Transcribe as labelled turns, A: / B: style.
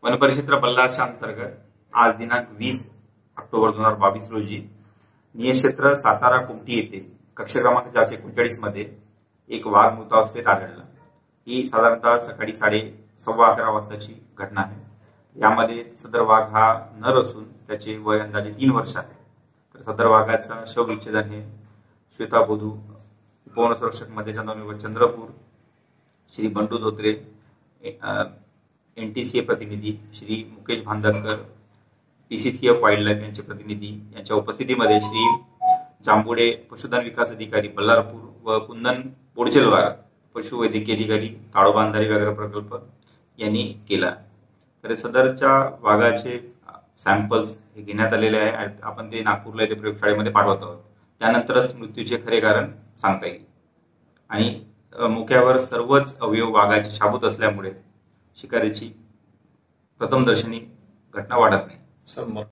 A: वनपरिक्षेत्र बल्लारच्या अंतर्गत आज दिनांक 20 ऑक्टोबर 2022 रोजी नियक्षेत्र सातारा कुमटी येथे कक्ष क्रमांक 439 मध्ये एक वाघ मृतावस्थेत आढळला। ही साधारणतः सकाळी 11:15 वाजताची घटना आहे। यामध्ये सदर वाघ हा नर असून त्याचे वय अंदाजे 3 वर्ष आहे। तर सदर वाघाचा शवविच्छेदन हे श्वेता बोधू, उपवन संरक्षक मध्ये चंद्रपूर, श्री बंडू धोत्रे, NTCA प्रतिनिधी Shri Mukesh Bhandarkar, PCCF wildlife यांचे प्रतिनिधी यांच्या उपस्थितीमध्ये श्री जांबुडे पशुधन विकास अधिकारी बल्लारपूर व कुंदन पोडचेलवार पशुवैद्यकीय अधिकारी ताडोबा अंधारी व्याघ्र प्रकल्प यांनी केला। तर सदरच्या वाघाचे सॅम्पल्स हे घेण्यात आलेले आहे। आपण ते नागपूरला येथे प्रयोगशाळेमध्ये पाठवत आहोत। त्यानंतरच मृत्यूचे खरे कारण सांगता येईल। आणि मुख्यावर सर्वच अवयव वाघाचे शाबूत असल्यामुळे शिकारीची प्रथमदर्शनी घटना वाटत नाही।